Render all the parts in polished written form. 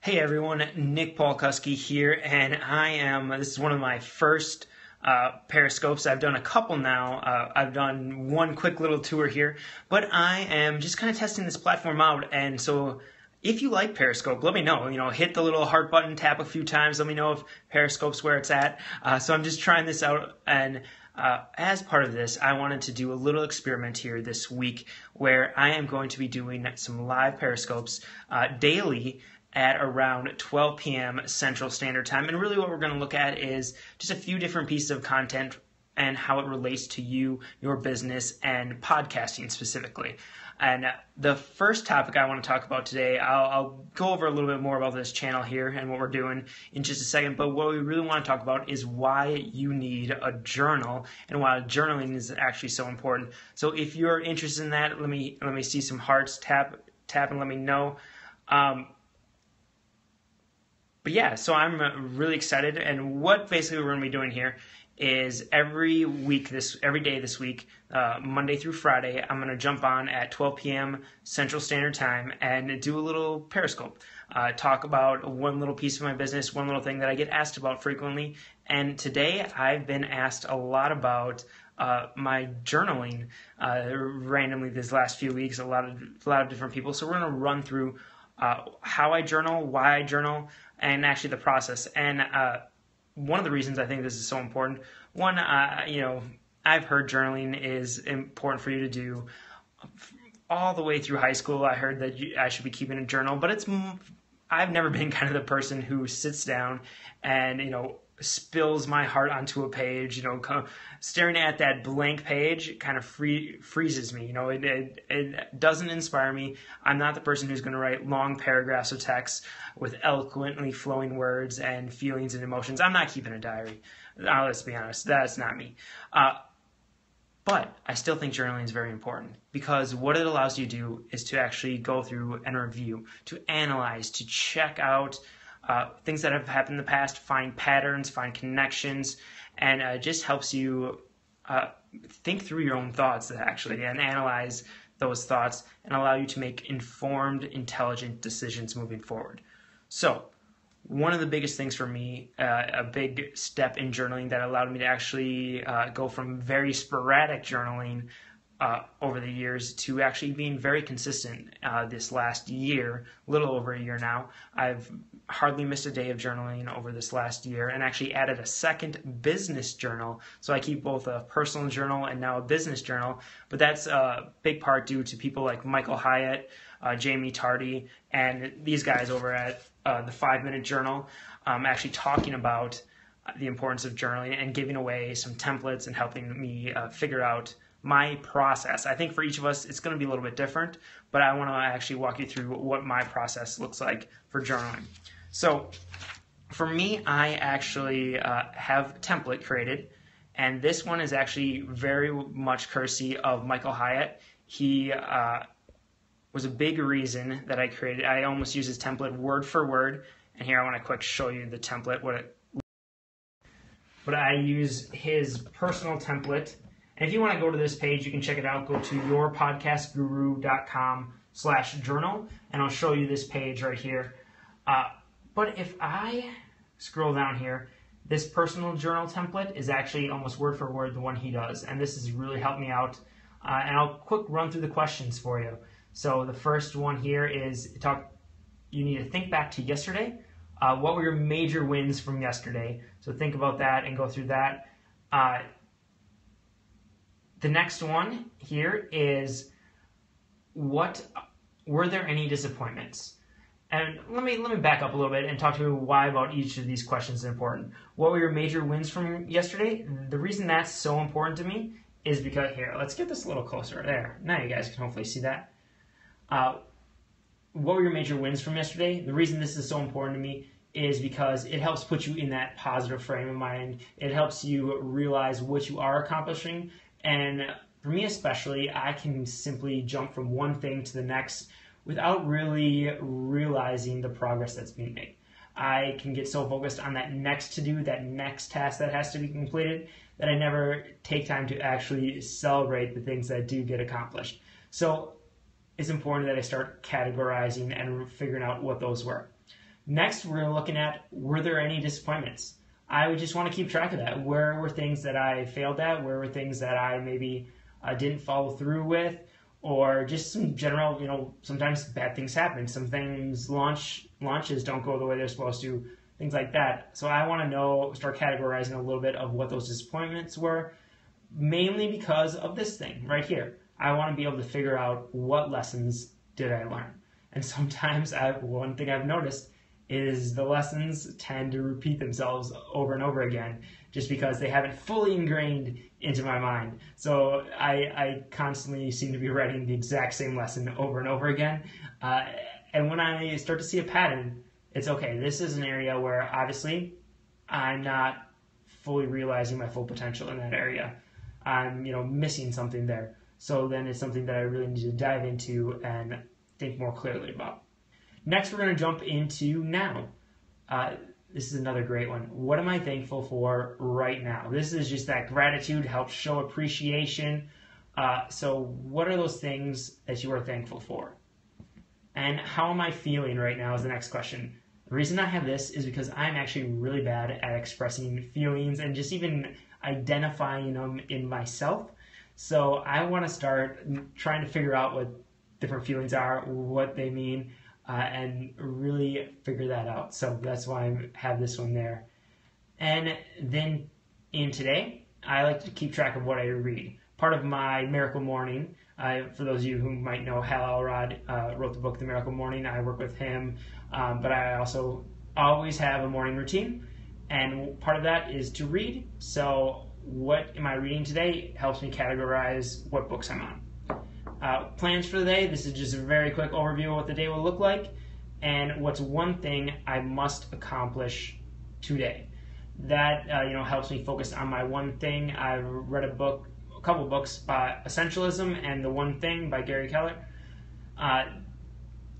Hey everyone, Nick Palkowski here, and this is one of my first Periscopes. I've done a couple now. I've done one quick little tour here, but I am just kind of testing this platform out, and so if you like Periscope, let me know. Hit the little heart button, tap a few times, let me know if Periscope's where it's at. So I'm just trying this out, and as part of this, I wanted to do a little experiment here this week where I am going to be doing some live Periscopes daily at around 12 p.m. Central Standard Time. And really what we're going to look at is just a few different pieces of content and how it relates to you, your business, and podcasting specifically. And the first topic I want to talk about today, I'll go over a little bit more about this channel here and what we're doing in just a second, but what we really want to talk about is why you need a journal and why journaling is actually so important. So if you're interested in that, let me see some hearts, tap and let me know. But yeah, so I'm really excited, and what basically we're going to be doing here is every day this week, Monday through Friday, I'm going to jump on at 12 p.m. Central Standard Time and do a little Periscope, talk about one little piece of my business, one little thing that I get asked about frequently. And today I've been asked a lot about my journaling randomly these last few weeks, a lot of different people. So we're going to run through how I journal, why I journal, and actually the process. And one of the reasons I think this is so important, one, I've heard journaling is important for you to do all the way through high school. I heard that I should be keeping a journal, but I've never been kind of the person who sits down and, spills my heart onto a page, staring at that blank page kind of freezes me. It doesn't inspire me. I'm not the person who's going to write long paragraphs of text with eloquently flowing words and feelings and emotions. I'm not keeping a diary. Let's be honest, that's not me. But I still think journaling is very important because what it allows you to do is to actually go through and review, to analyze, to check out things that have happened in the past, find patterns, find connections, and just helps you think through your own thoughts actually and analyze those thoughts and allow you to make informed, intelligent decisions moving forward. So one of the biggest things for me, a big step in journaling that allowed me to actually go from very sporadic journaling over the years to actually being very consistent this last year, a little over a year now. I've hardly missed a day of journaling over this last year and actually added a second business journal. So I keep both a personal journal and now a business journal, but that's a big part due to people like Michael Hyatt, Jamie Tardy, and these guys over at the 5-Minute Journal, actually talking about the importance of journaling and giving away some templates and helping me figure out my process. I think for each of us, it's going to be a little bit different, but I want to actually walk you through what my process looks like for journaling. So for me, I actually have a template created, and this one is actually very much courtesy of Michael Hyatt. He was a big reason that I created. I almost use his template word for word, and here I want to quick show you the template, but I use his personal template. And if you want to go to this page, you can check it out. Go to yourpodcastguru.com/journal, and I'll show you this page right here. But if I scroll down here, this personal journal template is actually almost word for word the one he does, and this has really helped me out. And I'll quick run through the questions for you. So the first one here is you need to think back to yesterday. What were your major wins from yesterday? So think about that and go through that. The next one here is, were there any disappointments? And let me back up a little bit and talk to you why about each of these questions is important. What were your major wins from yesterday? The reason that's so important to me is because, here, let's get this a little closer. There, now you guys can hopefully see that. What were your major wins from yesterday? The reason this is so important to me is because it helps put you in that positive frame of mind. It helps you realize what you are accomplishing. And for me especially, I can simply jump from one thing to the next without really realizing the progress that's being made. I can get so focused on that next to-do, that next task that has to be completed, that I never take time to actually celebrate the things that do get accomplished. So it's important that I start categorizing and figuring out what those were. Next, we're looking at, were there any disappointments? I would just want to keep track of that. Where were things that I failed at? Where were things that I maybe didn't follow through with? Or just some general, sometimes bad things happen. Some things, launches don't go the way they're supposed to, things like that. So I want to start categorizing a little bit of what those disappointments were, mainly because of this thing right here. I want to be able to figure out what lessons did I learn. And sometimes one thing I've noticed is the lessons tend to repeat themselves over and over again just because they haven't fully ingrained into my mind. So I constantly seem to be writing the exact same lesson over and over again. And when I start to see a pattern, it's okay. This is an area where obviously I'm not fully realizing my full potential in that area. I'm missing something there. So then it's something that I really need to dive into and think more clearly about. Next, we're going to jump into now. This is another great one. What am I thankful for right now? This is just that gratitude, helps show appreciation. So what are those things that you are thankful for? And how am I feeling right now is the next question. The reason I have this is because I'm actually really bad at expressing feelings and just even identifying them in myself. So I want to start trying to figure out what different feelings are, what they mean, and really figure that out. So that's why I have this one there. And then in today, I like to keep track of what I read. Part of my Miracle Morning, for those of you who might know, Hal Elrod wrote the book The Miracle Morning. I work with him, but I also always have a morning routine. And part of that is to read. So what am I reading today helps me categorize what books I'm on. Plans for the day. This is just a very quick overview of what the day will look like and what's one thing I must accomplish today. That helps me focus on my one thing. I read a couple books by Essentialism and The One Thing by Gary Keller.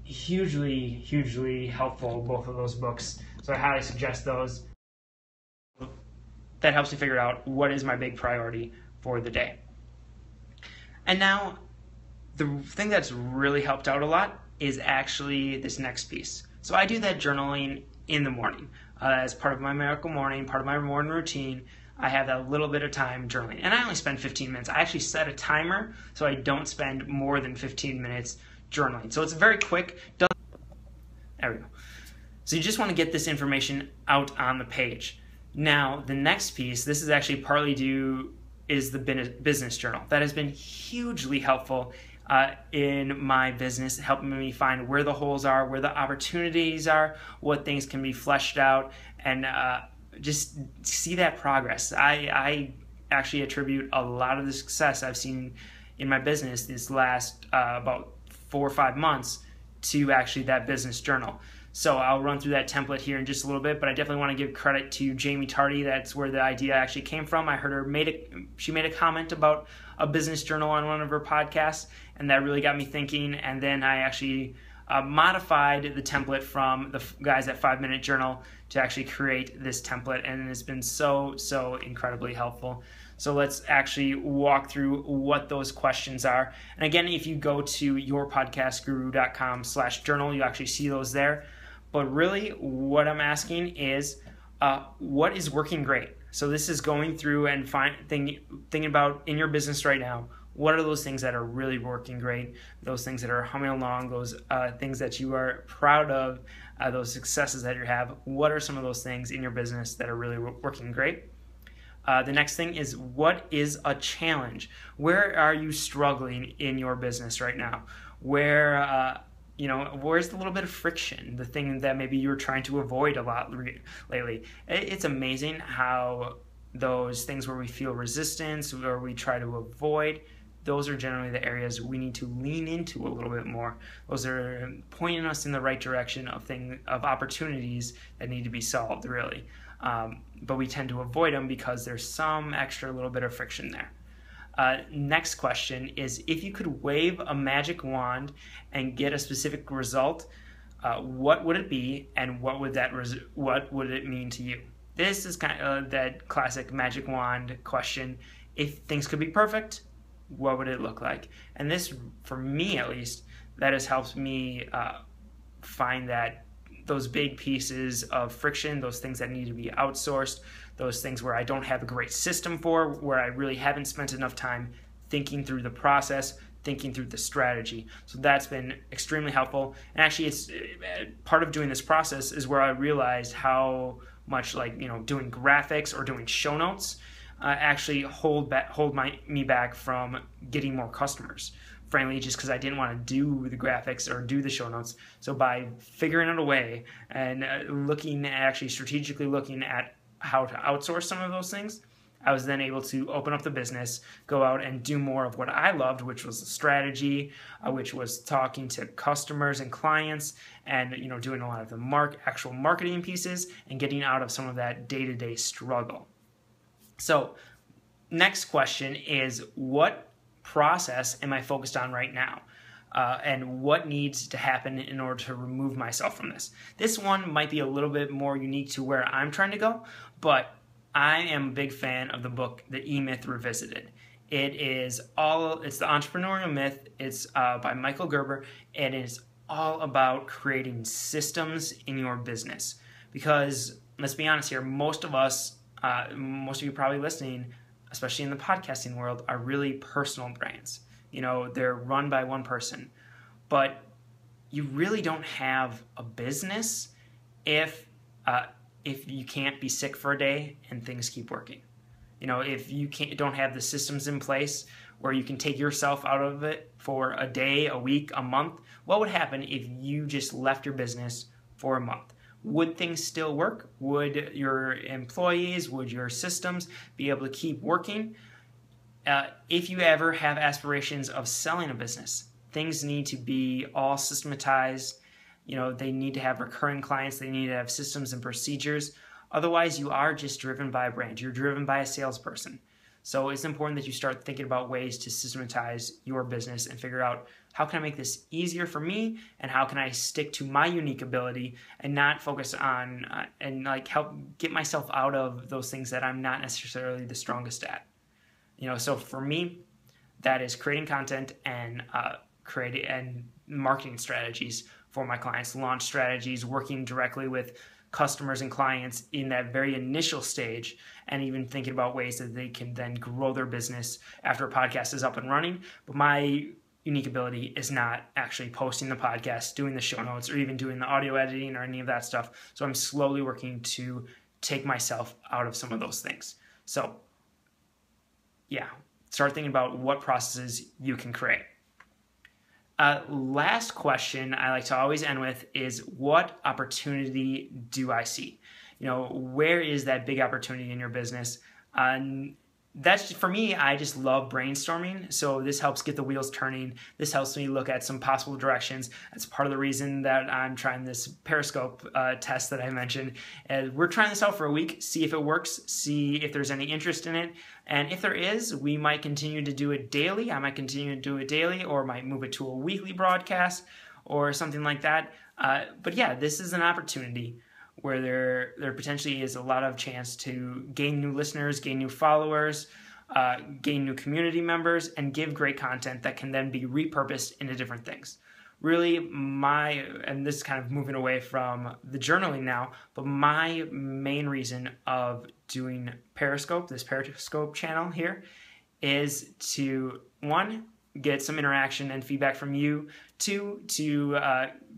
Hugely helpful, both of those books. So I highly suggest those. That helps me figure out what is my big priority for the day. And now, the thing that's really helped out a lot is actually this next piece. So I do that journaling in the morning. As part of my Miracle Morning, part of my morning routine, I have that little bit of time journaling. And I only spend 15 minutes. I actually set a timer so I don't spend more than 15 minutes journaling. So it's very quick. There we go. So you just want to get this information out on the page. Now, the next piece, this is actually partly is the business journal. That has been hugely helpful in my business, helping me find where the holes are, where the opportunities are, what things can be fleshed out, and just see that progress. I actually attribute a lot of the success I've seen in my business this last about 4 or 5 months to actually that business journal. So I'll run through that template here in just a little bit, but I definitely want to give credit to Jamie Tardy. That's where the idea actually came from. I heard her she made a comment about a business journal on one of her podcasts, and that really got me thinking. And then I actually modified the template from the guys at 5 Minute Journal to actually create this template, and it's been so incredibly helpful. So let's actually walk through what those questions are. And again, if you go to yourpodcastguru.com/journal, you actually see those there. But really, what I'm asking is, what is working great? So this is going through and thinking about in your business right now, what are those things that are really working great, those things that are humming along, those things that you are proud of, those successes that you have. What are some of those things in your business that are really working great? The next thing is, what is a challenge? Where are you struggling in your business right now? Where's the little bit of friction, the thing that maybe you're trying to avoid a lot lately? It's amazing how those things where we feel resistance or we try to avoid, those are generally the areas we need to lean into a little bit more. Those are pointing us in the right direction of opportunities that need to be solved, really. But we tend to avoid them because there's some extra little bit of friction there. Next question is, if you could wave a magic wand and get a specific result, what would it be, and what would it mean to you? This is kind of that classic magic wand question. If things could be perfect, what would it look like? And this, for me at least, that has helped me find that those big pieces of friction, those things that need to be outsourced, those things where I don't have a great system for, where I really haven't spent enough time thinking through the process, thinking through the strategy. So that's been extremely helpful. And actually, it's part of doing this process is where I realized how much, like, doing graphics or doing show notes actually hold me back from getting more customers. Frankly, just because I didn't want to do the graphics or do the show notes. So by figuring out a way and strategically looking at how to outsource some of those things, I was then able to open up the business, go out and do more of what I loved, which was the strategy, which was talking to customers and clients, and doing a lot of the actual marketing pieces and getting out of some of that day-to-day struggle. So next question is, what process am I focused on right now? And what needs to happen in order to remove myself from this? This one might be a little bit more unique to where I'm trying to go, but I am a big fan of the book, The E-Myth Revisited. It's the entrepreneurial myth. It's by Michael Gerber, and it's all about creating systems in your business. Because let's be honest here, most of you probably listening, especially in the podcasting world, are really personal brands. They're run by one person, but you really don't have a business if you can't be sick for a day and things keep working. If you don't have the systems in place where you can take yourself out of it for a day, a week, a month, what would happen if you just left your business for a month? Would things still work? Would your employees, would your systems be able to keep working? If you ever have aspirations of selling a business, things need to be all systematized. They need to have recurring clients. They need to have systems and procedures. Otherwise, you are just driven by a brand. You're driven by a salesperson. So it's important that you start thinking about ways to systematize your business and figure out, how can I make this easier for me, and how can I stick to my unique ability and not focus on help get myself out of those things that I'm not necessarily the strongest at. So for me, that is creating content and creating and marketing strategies for my clients, launch strategies, working directly with customers and clients in that very initial stage, and even thinking about ways that they can then grow their business after a podcast is up and running. But my unique ability is not actually posting the podcast, doing the show notes, or even doing the audio editing or any of that stuff. So I'm slowly working to take myself out of some of those things. So yeah, start thinking about what processes you can create. Last question I like to always end with is, what opportunity do I see? Where is that big opportunity in your business? That's, for me, I just love brainstorming. So this helps get the wheels turning. This helps me look at some possible directions. That's part of the reason that I'm trying this Periscope test that I mentioned. We're trying this out for a week, see if it works, see if there's any interest in it. And if there is, we might continue to do it daily. I might continue to do it daily, or might move it to a weekly broadcast or something like that. But yeah, this is an opportunity where there potentially is a lot of chance to gain new listeners, gain new followers, gain new community members, and give great content that can then be repurposed into different things. Really, and this is kind of moving away from the journaling now, but my main reason of doing Periscope, this Periscope channel here, is to, one, get some interaction and feedback from you, two, to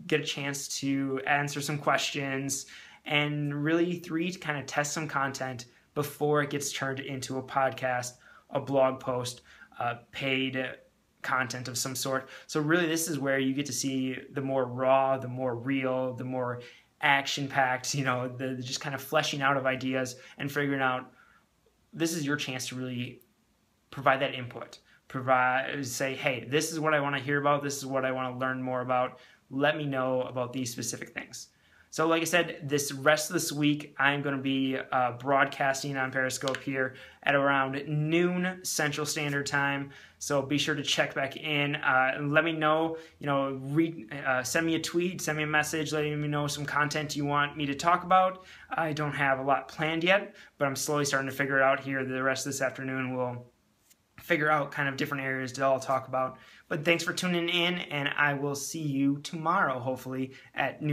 get a chance to answer some questions, and really, three, to kind of test some content before it gets turned into a podcast, a blog post, paid content of some sort. So really, this is where you get to see the more raw, the more real, the more action-packed, the just kind of fleshing out of ideas and figuring out, this is your chance to really provide that input. Say, hey, this is what I want to hear about. This is what I want to learn more about. Let me know about these specific things. So like I said, this rest of this week, I'm going to be broadcasting on Periscope here at around noon Central Standard Time. So be sure to check back in. Let me know, send me a tweet, send me a message, letting me know some content you want me to talk about. I don't have a lot planned yet, but I'm slowly starting to figure it out here. The rest of this afternoon, we'll figure out kind of different areas to all talk about. But thanks for tuning in, and I will see you tomorrow, hopefully, at noon.